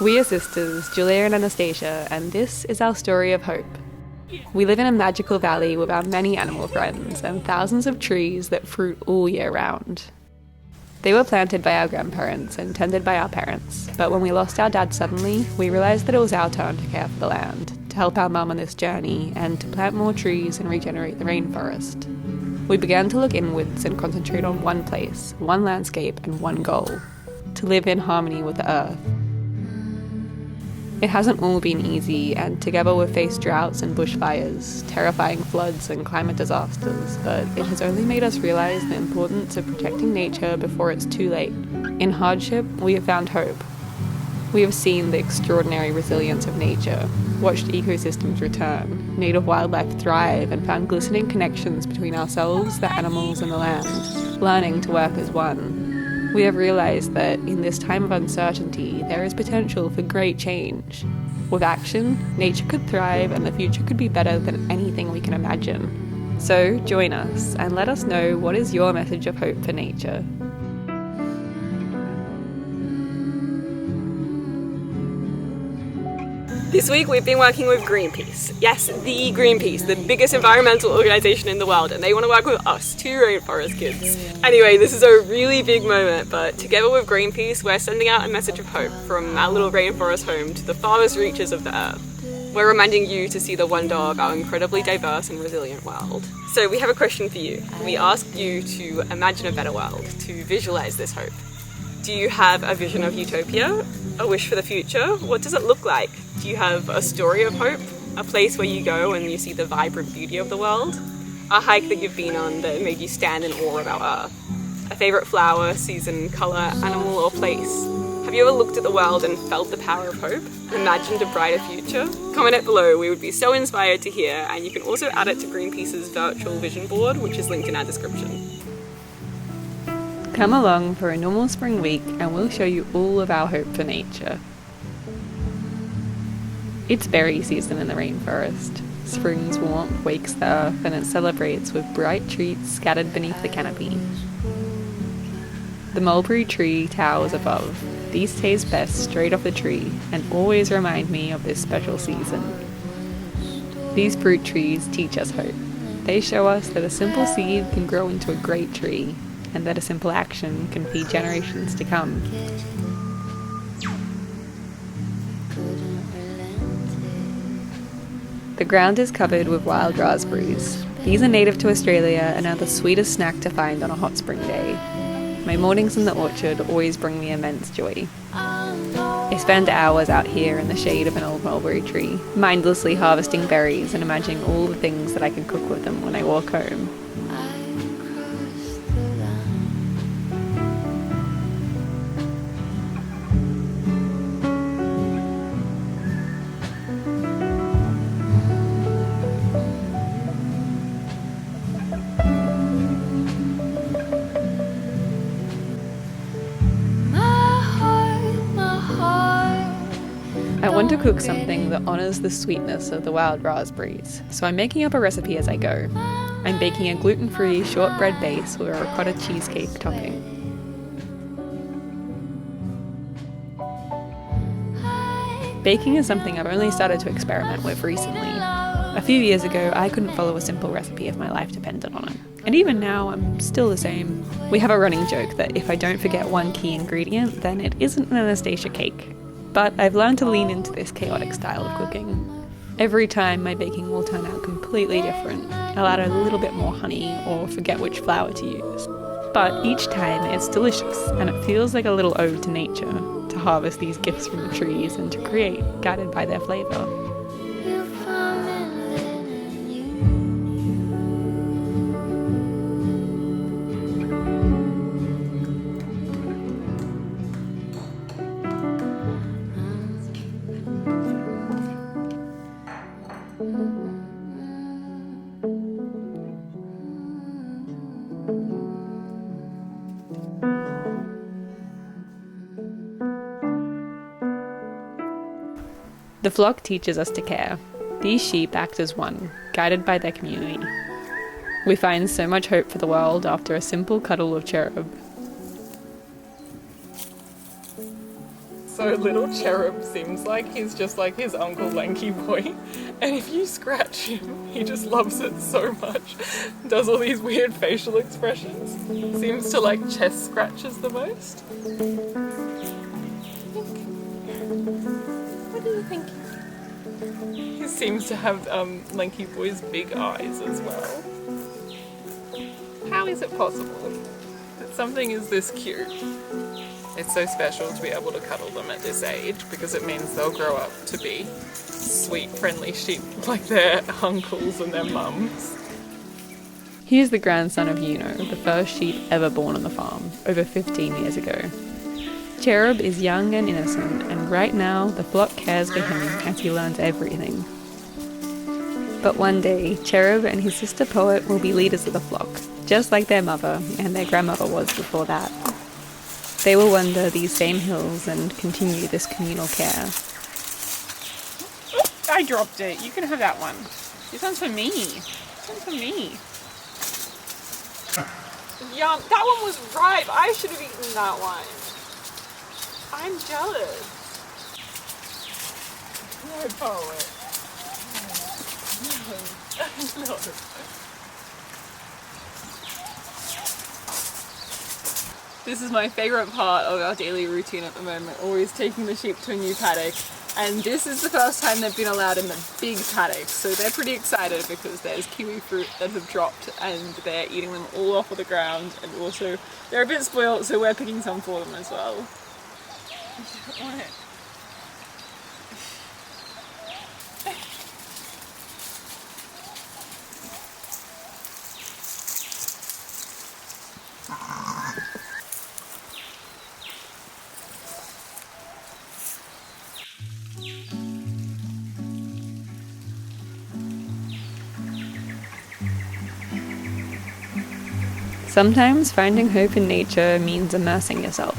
We are sisters, Julia and Anastasia, and this is our story of hope. We live in a magical valley with our many animal friends and thousands of trees that fruit all year round. They were planted by our grandparents and tended by our parents, but when we lost our dad suddenly, we realised that it was our turn to care for the land, to help our mum on this journey, and to plant more trees and regenerate the rainforest. We began to look inwards and concentrate on one place, one landscape, and one goal: to live in harmony with the earth. It hasn't all been easy, and together we've faced droughts and bushfires, terrifying floods and climate disasters, but it has only made us realise the importance of protecting nature before it's too late. In hardship, we have found hope. We have seen the extraordinary resilience of nature, watched ecosystems return, native wildlife thrive, and found glistening connections between ourselves, the animals, and the land, learning to work as one. We have realised that in this time of uncertainty, there is potential for great change. With action, nature could thrive and the future could be better than anything we can imagine. So join us and let us know, what is your message of hope for nature? This week we've been working with Greenpeace. Yes, the Greenpeace, the biggest environmental organisation in the world, and they want to work with us, two rainforest kids. Anyway, this is a really big moment, but together with Greenpeace we're sending out a message of hope from our little rainforest home to the farthest reaches of the earth. We're reminding you to see the wonder of our incredibly diverse and resilient world. So we have a question for you. We ask you to imagine a better world, to visualise this hope. Do you have a vision of utopia? A wish for the future? What does it look like? Do you have a story of hope? A place where you go and you see the vibrant beauty of the world? A hike that you've been on that made you stand in awe of our earth? A favourite flower, season, colour, animal or place? Have you ever looked at the world and felt the power of hope? Imagined a brighter future? Comment it below, we would be so inspired to hear, and you can also add it to Greenpeace's virtual vision board, which is linked in our description. Come along for a normal spring week and we'll show you all of our hope for nature. It's berry season in the rainforest. Spring's warmth wakes the earth and it celebrates with bright treats scattered beneath the canopy. The mulberry tree towers above. These taste best straight off the tree and always remind me of this special season. These fruit trees teach us hope. They show us that a simple seed can grow into a great tree, and that a simple action can feed generations to come. The ground is covered with wild raspberries. These are native to Australia and are the sweetest snack to find on a hot spring day. My mornings in the orchard always bring me immense joy. I spend hours out here in the shade of an old mulberry tree, mindlessly harvesting berries and imagining all the things that I can cook with them when I walk home. I want to cook something that honours the sweetness of the wild raspberries, so I'm making up a recipe as I go. I'm baking a gluten-free shortbread base with a ricotta cheesecake topping. Baking is something I've only started to experiment with recently. A few years ago, I couldn't follow a simple recipe if my life depended on it. And even now, I'm still the same. We have a running joke that if I don't forget one key ingredient, then it isn't an Anastasia cake. But I've learned to lean into this chaotic style of cooking. Every time my baking will turn out completely different. I'll add a little bit more honey or forget which flour to use. But each time it's delicious and it feels like a little ode to nature, to harvest these gifts from the trees and to create, guided by their flavour. The flock teaches us to care. These sheep act as one, guided by their community. We find so much hope for the world after a simple cuddle of cherub. So So little Cherub seems like he's just like his Uncle Lanky Boy, and if you scratch him, he just loves it so much. Does all these weird facial expressions. Seems to like chest scratches the most. What do you think? He seems to have Lanky Boy's big eyes as well. How is it possible that something is this cute? It's so special to be able to cuddle them at this age because it means they'll grow up to be sweet, friendly sheep like their uncles and their mums. Here's the grandson of Yuno, the first sheep ever born on the farm, over 15 years ago. Cherub is young and innocent, and right now the flock cares for him as he learns everything. But one day, Cherub and his sister Poet will be leaders of the flock, just like their mother and their grandmother was before that. They will wander these same hills and continue this communal care. I dropped it. You can have that one. This one's for me. This one's for me. Yum, that one was ripe. I should have eaten that one. I'm jealous. No, Poet. No. This is my favourite part of our daily routine at the moment, always taking the sheep to a new paddock. And this is the first time they've been allowed in the big paddock, so they're pretty excited because there's kiwi fruit that have dropped and they're eating them all off of the ground, and also they're a bit spoiled, so we're picking some for them as well. I don't want it. Sometimes finding hope in nature means immersing yourself.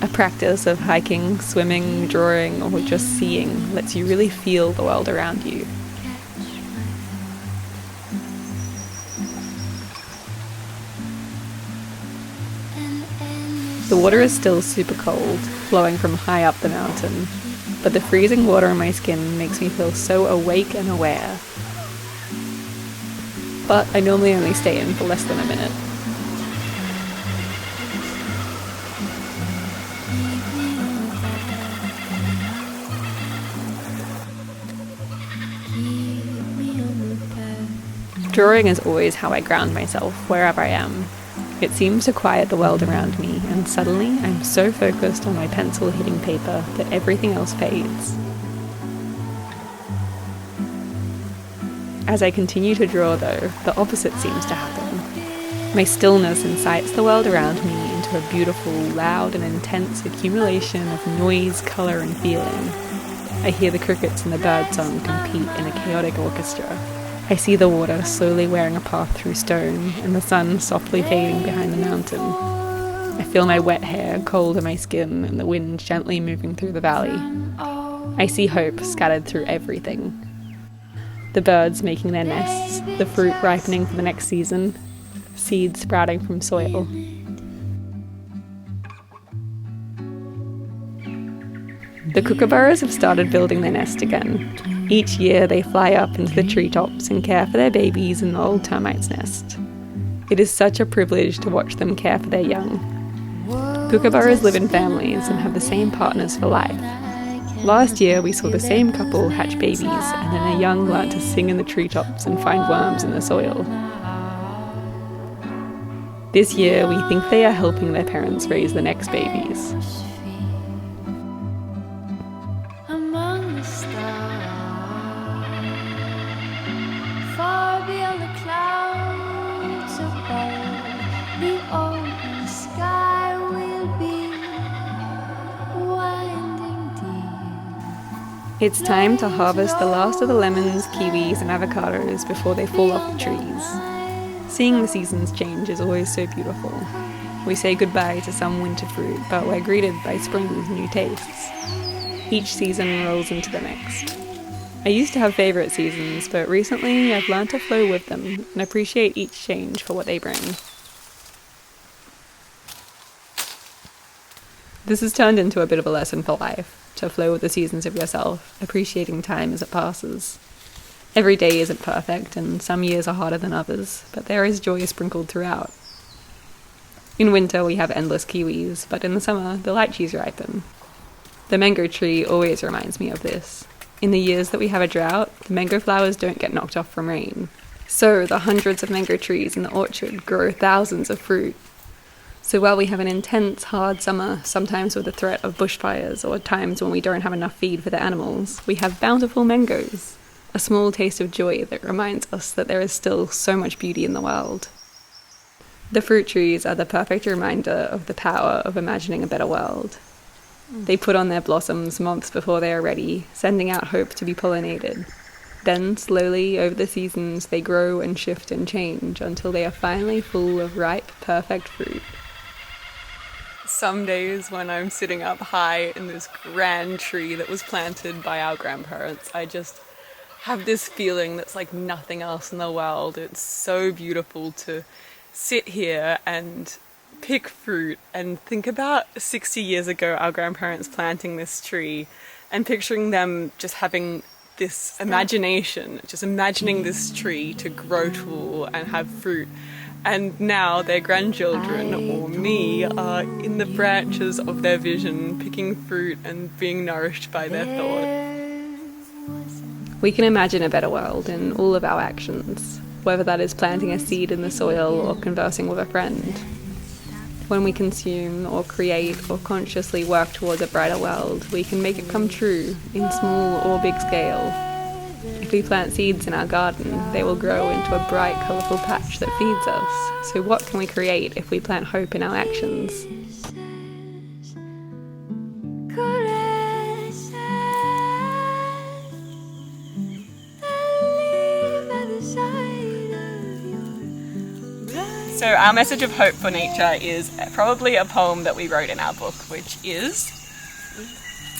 A practice of hiking, swimming, drawing, or just seeing lets you really feel the world around you. The water is still super cold, flowing from high up the mountain, but the freezing water on my skin makes me feel so awake and aware. But I normally only stay in for less than a minute. Drawing is always how I ground myself, wherever I am. It seems to quiet the world around me, and suddenly I'm so focused on my pencil hitting paper that everything else fades. As I continue to draw, though, the opposite seems to happen. My stillness incites the world around me into a beautiful, loud and intense accumulation of noise, colour and feeling. I hear the crickets and the birdsong compete in a chaotic orchestra. I see the water slowly wearing a path through stone, and the sun softly fading behind the mountain. I feel my wet hair cold in my skin and the wind gently moving through the valley. I see hope scattered through everything. The birds making their nests, the fruit ripening for the next season, seeds sprouting from soil. The Kookaburras have started building their nest again. Each year they fly up into the treetops and care for their babies in the old termite's nest. It is such a privilege to watch them care for their young. Kookaburras live in families and have the same partners for life. Last year we saw the same couple hatch babies, and then their young learned to sing in the treetops and find worms in the soil. This year we think they are helping their parents raise the next babies. It's time to harvest the last of the lemons, kiwis and avocados before they fall off the trees. Seeing the seasons change is always so beautiful. We say goodbye to some winter fruit, but we're greeted by spring's new tastes. Each season rolls into the next. I used to have favourite seasons, but recently I've learned to flow with them and appreciate each change for what they bring. This has turned into a bit of a lesson for life, to flow with the seasons of yourself, appreciating time as it passes. Every day isn't perfect, and some years are harder than others, but there is joy sprinkled throughout. In winter we have endless kiwis, but in the summer the lychees ripen. The mango tree always reminds me of this. In the years that we have a drought, the mango flowers don't get knocked off from rain. So the hundreds of mango trees in the orchard grow thousands of fruit. So while we have an intense, hard summer, sometimes with the threat of bushfires or times when we don't have enough feed for the animals, we have bountiful mangoes, a small taste of joy that reminds us that there is still so much beauty in the world. The fruit trees are the perfect reminder of the power of imagining a better world. They put on their blossoms months before they are ready, sending out hope to be pollinated. Then, slowly, over the seasons, they grow and shift and change until they are finally full of ripe, perfect fruit. Some days when I'm sitting up high in this grand tree that was planted by our grandparents, I just have this feeling that's like nothing else in the world. It's so beautiful to sit here and pick fruit and think about 60 years ago our grandparents planting this tree and picturing them just having this imagination, just imagining this tree to grow tall and have fruit. And now their grandchildren, or me, are in the branches of their vision, picking fruit and being nourished by their thought. We can imagine a better world in all of our actions, whether that is planting a seed in the soil or conversing with a friend. When we consume or create or consciously work towards a brighter world, we can make it come true in small or big scale. If we plant seeds in our garden, they will grow into a bright, colourful patch that feeds us. So what can we create if we plant hope in our actions? So our message of hope for nature is probably a poem that we wrote in our book, which is: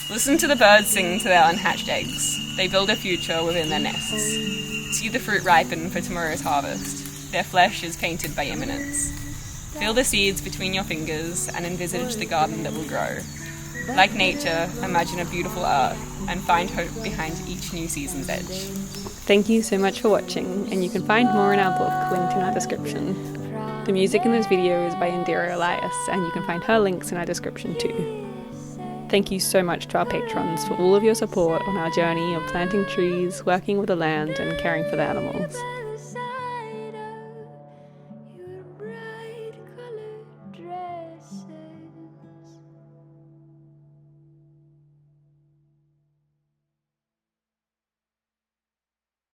listen to the birds sing to their unhatched eggs. They build a future within their nests. See the fruit ripen for tomorrow's harvest. Their flesh is painted by imminence. Feel the seeds between your fingers and envisage the garden that will grow. Like nature, imagine a beautiful earth and find hope behind each new season's edge. Thank you so much for watching, and you can find more in our book linked in our description. The music in this video is by Indira Elias, and you can find her links in our description too. Thank you so much to our patrons for all of your support on our journey of planting trees, working with the land, and caring for the animals.